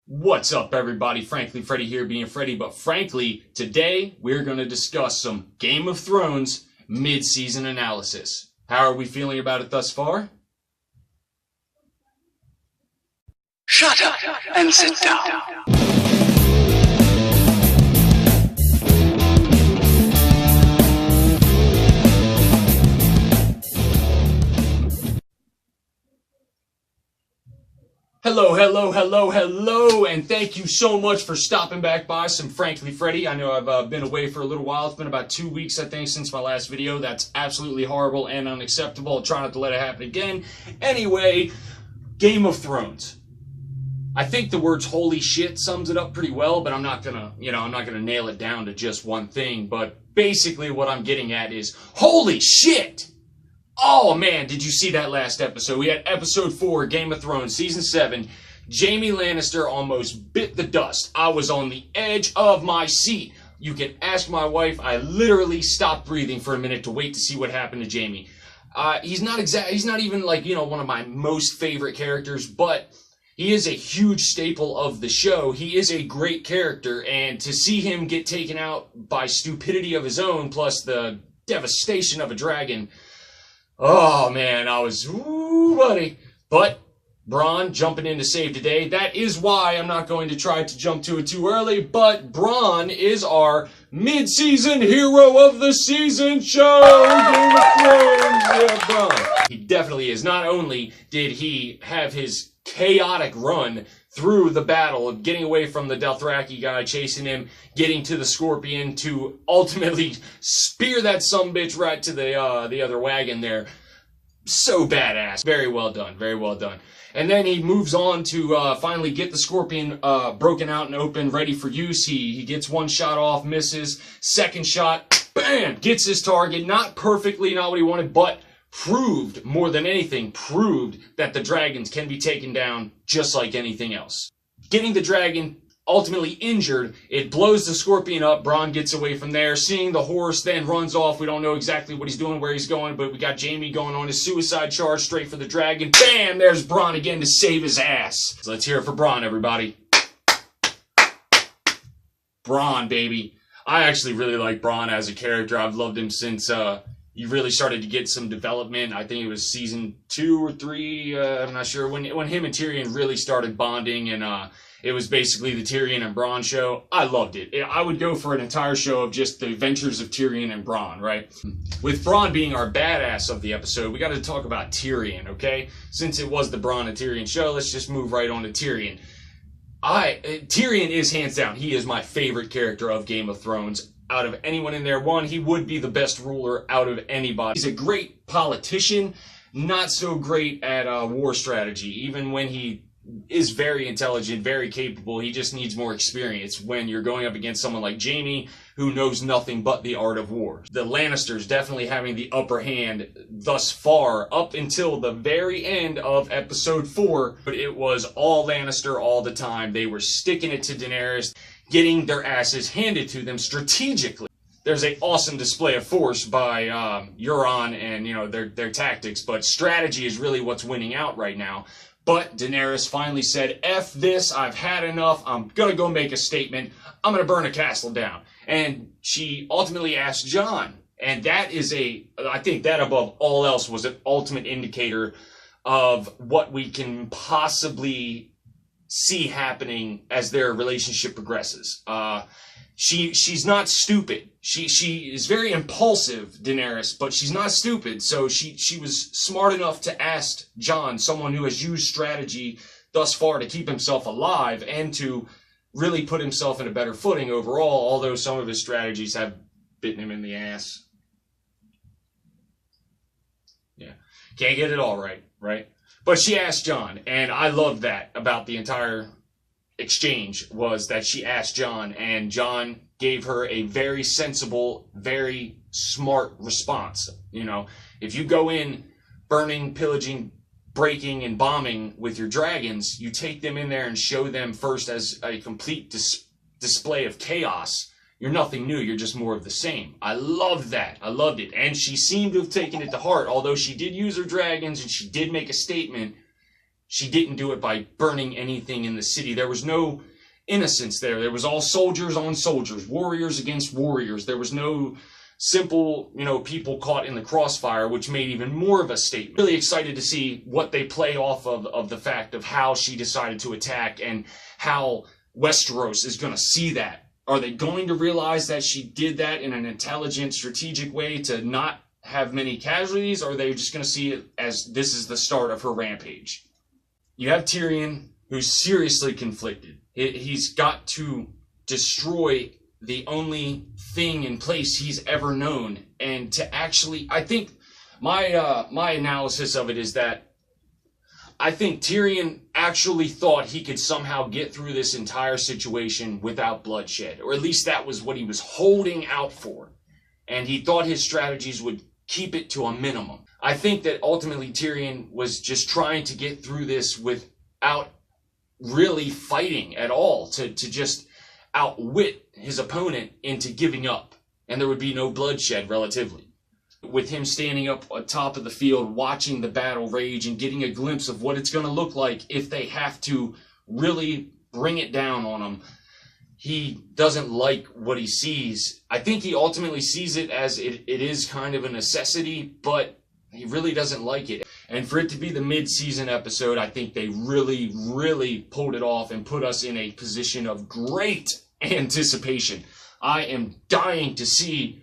What's up, everybody? Frankly Freddie here, being Freddie, but frankly, today we're going to discuss some Game of Thrones mid-season analysis. How are we feeling about it thus far? Shut up and sit down. Hello, and thank you so much for stopping back by some Frankly Freddie. I know I've been away for a little while. It's been about 2 weeks, I think, since my last video. That's absolutely horrible and unacceptable. I'll try not to let it happen again. Anyway, Game of Thrones. I think the words holy shit sums it up pretty well, but I'm not gonna nail it down to just one thing. But basically what I'm getting at is, holy shit! Oh man, did you see that last episode? We had episode 4, Game of Thrones, season 7. Jaime Lannister almost bit the dust. I was on the edge of my seat. You can ask my wife. I literally stopped breathing for a minute to wait to see what happened to Jaime. He's not even like, one of my most favorite characters, but he is a huge staple of the show. He is a great character, and to see him get taken out by stupidity of his own, plus the devastation of a dragon, oh man, I was, ooh buddy. But Bran jumping in to save today. That is why I'm not going to try to jump to it too early, but Bran is our mid-season hero of the season show, Game of Thrones. Yeah, Bran. He definitely is. Not only did he have his chaotic run through the battle of getting away from the Dothraki guy chasing him, getting to the Scorpion to ultimately spear that sumbitch right to the other wagon there. So badass. Very well done. Very well done. And then he moves on to finally get the Scorpion broken out and open, ready for use. He gets one shot off, misses. Second shot, bam! Gets his target. Not perfectly, not what he wanted, but proved, more than anything, proved that the dragons can be taken down just like anything else. Getting the dragon ultimately injured, it blows the Scorpion up. Bran gets away from there. Seeing the horse, then runs off. We don't know exactly what he's doing, where he's going, but we got Jaime going on his suicide charge straight for the dragon. Bam! There's Bran again to save his ass. So let's hear it for Bran, everybody. Bran, baby. I actually really like Bran as a character. I've loved him since you really started to get some development. I think it was season 2 or 3, I'm not sure, when him and Tyrion really started bonding, and it was basically the Tyrion and Bran show. I loved it. I would go for an entire show of just the adventures of Tyrion and Bran, right? With Bran being our badass of the episode, we got to talk about Tyrion, okay? Since it was the Bran and Tyrion show, let's just move right on to Tyrion. Tyrion is hands down, he is my favorite character of Game of Thrones. Out of anyone in there, he would be the best ruler out of anybody. He's a great politician, not so great at war strategy. Even when he is very intelligent, very capable, he just needs more experience when you're going up against someone like Jaime, who knows nothing but the art of war. The Lannisters definitely having the upper hand thus far, up until the very end of episode 4. But it was all Lannister all the time. They were sticking it to Daenerys, getting their asses handed to them strategically. There's an awesome display of force by Euron and their tactics, but strategy is really what's winning out right now. But Daenerys finally said, F this, I've had enough, I'm gonna go make a statement, I'm gonna burn a castle down. And she ultimately asked Jon, and that is I think that above all else was an ultimate indicator of what we can possibly see happening as their relationship progresses. She's not stupid. She is very impulsive, Daenerys, but she's not stupid. So she was smart enough to ask Jon, someone who has used strategy thus far to keep himself alive and to really put himself in a better footing overall, although some of his strategies have bitten him in the ass. Yeah. Can't get it all right? But she asked Jon, and I love that about the entire exchange, was that she asked Jon, and Jon gave her a very sensible, very smart response. If you go in burning, pillaging, breaking, and bombing with your dragons, you take them in there and show them first as a complete display of chaos. You're nothing new, you're just more of the same. I loved that. I loved it. And she seemed to have taken it to heart, although she did use her dragons and she did make a statement. She didn't do it by burning anything in the city. There was no innocence there. There was all soldiers on soldiers, warriors against warriors. There was no simple, people caught in the crossfire, which made even more of a statement. Really excited to see what they play off of the fact of how she decided to attack and how Westeros is going to see that. Are they going to realize that she did that in an intelligent, strategic way to not have many casualties, or are they just going to see it as this is the start of her rampage? You have Tyrion, who's seriously conflicted. He's got to destroy the only thing in place he's ever known. And to actually, I think my analysis of it is that I think Tyrion actually thought he could somehow get through this entire situation without bloodshed, or at least that was what he was holding out for. And he thought his strategies would keep it to a minimum. I think that ultimately Tyrion was just trying to get through this without really fighting at all, to just outwit his opponent into giving up, and there would be no bloodshed relatively. With him standing up on top of the field, watching the battle rage and getting a glimpse of what it's going to look like if they have to really bring it down on him, he doesn't like what he sees. I think he ultimately sees it as it is kind of a necessity, but he really doesn't like it. And for it to be the mid-season episode, I think they really, really pulled it off and put us in a position of great anticipation. I am dying to see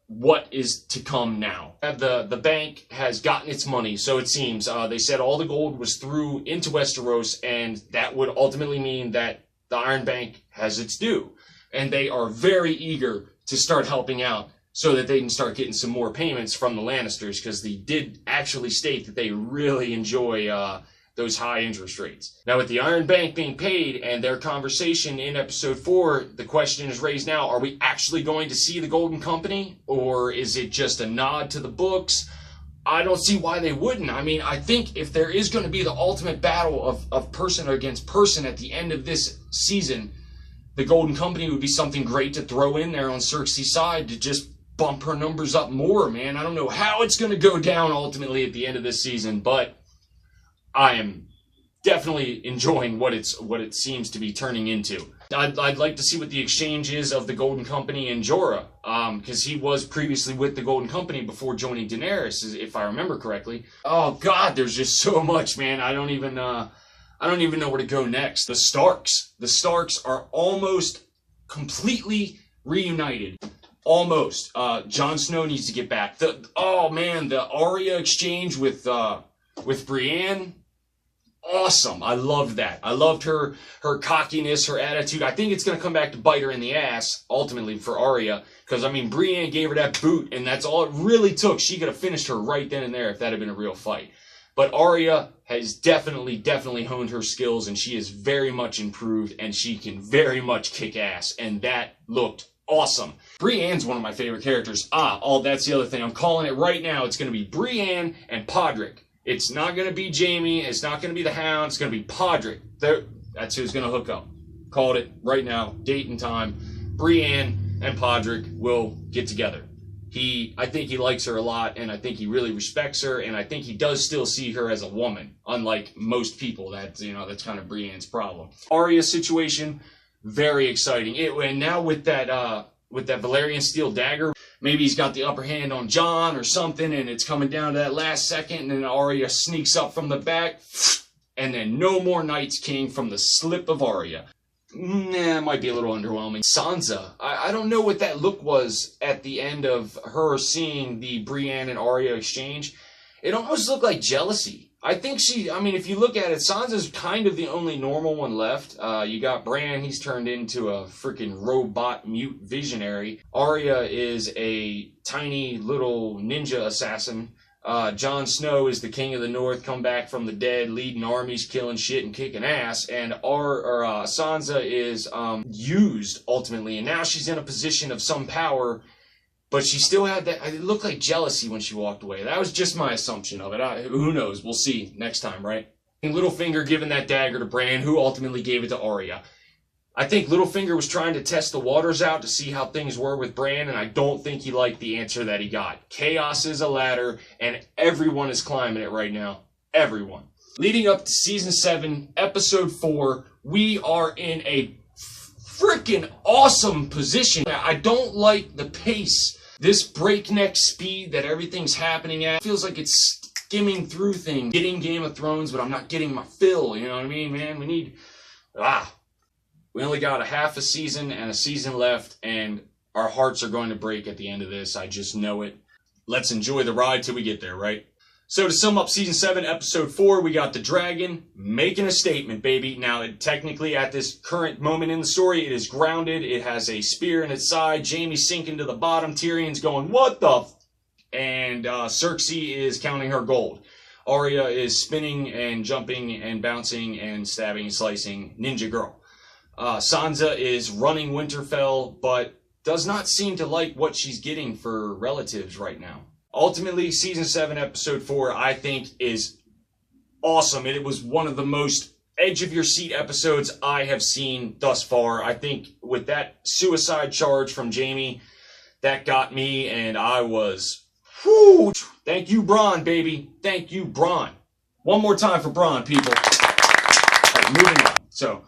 what is to come now. The bank has gotten its money, so it seems. They said all the gold was through into Westeros, and that would ultimately mean that the Iron Bank has its due. And they are very eager to start helping out so that they can start getting some more payments from the Lannisters, because they did actually state that they really enjoy those high interest rates. Now, with the Iron Bank being paid and their conversation in episode 4, the question is raised now, are we actually going to see the Golden Company, or is it just a nod to the books? I don't see why they wouldn't. I mean, I think if there is going to be the ultimate battle of person against person at the end of this season, the Golden Company would be something great to throw in there on Cersei's side to just bump her numbers up more, man. I don't know how it's going to go down ultimately at the end of this season, but I am definitely enjoying what it seems to be turning into. I'd like to see what the exchange is of the Golden Company and Jorah, because he was previously with the Golden Company before joining Daenerys, if I remember correctly. Oh God, there's just so much, man. I don't even know where to go next. The Starks are almost completely reunited. Almost. Jon Snow needs to get back. The Arya exchange with Brienne. Awesome. I loved that. I loved her cockiness, her attitude. I think it's going to come back to bite her in the ass, ultimately, for Arya. Because, I mean, Brienne gave her that boot, and that's all it really took. She could have finished her right then and there if that had been a real fight. But Arya has definitely honed her skills, and she is very much improved, and she can very much kick ass. And that looked awesome. Brienne's one of my favorite characters. That's the other thing. I'm calling it right now. It's going to be Brienne and Podrick. It's not going to be Jaime. It's not going to be the Hound. It's going to be Podrick. That's who's going to hook up. Called it right now. Date and time. Brienne and Podrick will get together. I think he likes her a lot, and I think he really respects her, and I think he does still see her as a woman, unlike most people. That's kind of Brienne's problem. Arya's situation, very exciting. And now with that Valyrian steel dagger, maybe he's got the upper hand on Jon or something, and it's coming down to that last second, and then Arya sneaks up from the back, and then no more Night's King from the slip of Arya. It might be a little underwhelming. Sansa, I don't know what that look was at the end of her seeing the Brienne and Arya exchange. It almost looked like jealousy. If you look at it, Sansa's kind of the only normal one left. You got Bran, he's turned into a freaking robot mute visionary. Arya is a tiny little ninja assassin. Jon Snow is the king of the north, come back from the dead, leading armies, killing shit and kicking ass. And Sansa is used ultimately, and now she's in a position of some power. But she still had that. It looked like jealousy when she walked away. That was just my assumption of it. Who knows? We'll see next time, right? And Littlefinger giving that dagger to Bran, who ultimately gave it to Arya. I think Littlefinger was trying to test the waters out to see how things were with Bran, and I don't think he liked the answer that he got. Chaos is a ladder, and everyone is climbing it right now. Everyone. Leading up to season 7, episode 4, we are in a freaking awesome position. I don't like the pace, this breakneck speed that everything's happening at. It feels like it's skimming through things, getting Game of Thrones, but I'm not getting my fill, you know what I mean, man? We only got a half a season and a season left, and our hearts are going to break at the end of this. I just know it. Let's enjoy the ride till we get there, right? So to sum up season 7, episode 4, we got the dragon making a statement, baby. Now, technically, at this current moment in the story, it is grounded. It has a spear in its side. Jaime's sinking to the bottom. Tyrion's going, what the f? And Cersei is counting her gold. Arya is spinning and jumping and bouncing and stabbing and slicing. Ninja girl. Sansa is running Winterfell, but does not seem to like what she's getting for relatives right now. Ultimately, season 7, episode 4, I think is awesome. It was one of the most edge-of-your-seat episodes I have seen thus far. I think with that suicide charge from Jaime, that got me, and I was, whew. Thank you, Bran, baby. Thank you, Bran. One more time for Bran, people. All right, moving on. So,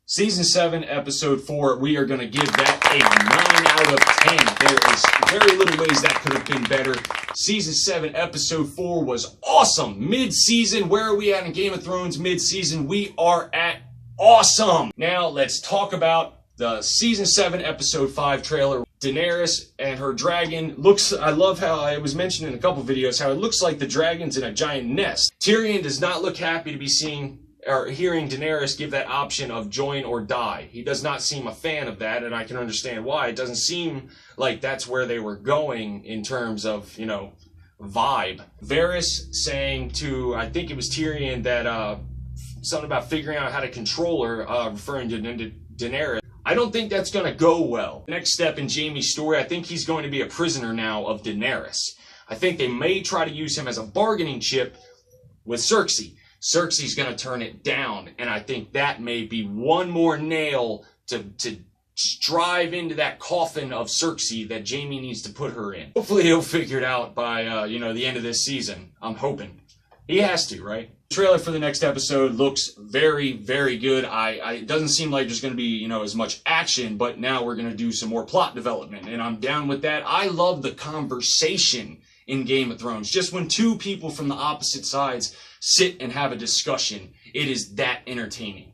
season 7, episode 4, we are going to give that a 9 out of 10. There is very little ways that could have been better. Season 7, episode 4 was awesome. Mid-season, where are we at in Game of Thrones mid-season? We are at awesome. Now, let's talk about the season 7, episode 5 trailer. Daenerys and her dragon looks, I love how it was mentioned in a couple videos, how it looks like the dragon's in a giant nest. Tyrion does not look happy to be seeing or hearing Daenerys give that option of join or die. He does not seem a fan of that, and I can understand why. It doesn't seem like that's where they were going in terms of, you know, vibe. Varys saying to, I think it was Tyrion, that something about figuring out how to control her, referring to Daenerys. I don't think that's going to go well. Next step in Jaime's story, I think he's going to be a prisoner now of Daenerys. I think they may try to use him as a bargaining chip with Cersei. Cersei's going to turn it down, and I think that may be one more nail to drive into that coffin of Cersei that Jaime needs to put her in. Hopefully he'll figure it out by, the end of this season. I'm hoping. He has to, right? The trailer for the next episode looks very, very good. It doesn't seem like there's going to be, as much action, but now we're going to do some more plot development, and I'm down with that. I love the conversation in Game of Thrones. Just when two people from the opposite sides sit and have a discussion, it is that entertaining.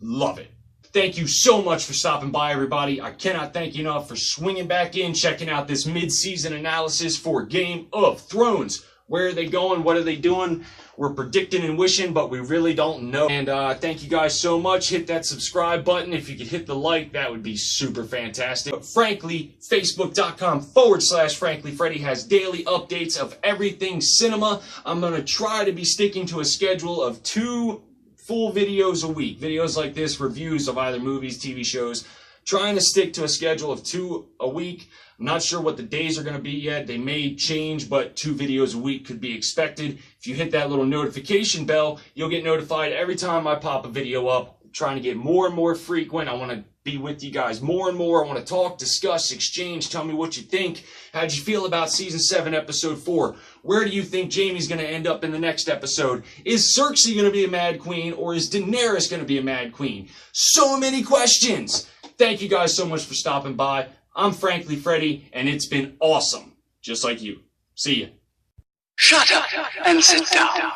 Love it. Thank you so much for stopping by, everybody. I cannot thank you enough for swinging back in, checking out this mid-season analysis for Game of Thrones. Where are they going? What are they doing? We're predicting and wishing, but we really don't know. And thank you guys so much. Hit that subscribe button. If you could hit the like, that would be super fantastic. But frankly, Facebook.com/Frankly Freddie has daily updates of everything cinema. I'm going to try to be sticking to a schedule of 2 full videos a week. Videos like this, reviews of either movies, TV shows. Trying to stick to a schedule of 2 a week. I'm not sure what the days are going to be yet. They may change, but 2 videos a week could be expected. If you hit that little notification bell, you'll get notified every time I pop a video up. I'm trying to get more and more frequent. I want to be with you guys more and more. I want to talk, discuss, exchange. Tell me what you think. How'd you feel about season 7, episode 4? Where do you think Jaime's going to end up in the next episode? Is Cersei going to be a Mad Queen, or is Daenerys going to be a Mad Queen? So many questions. Thank you guys so much for stopping by. I'm Frankly Freddie, and it's been awesome. Just like you. See ya. Shut up and sit down.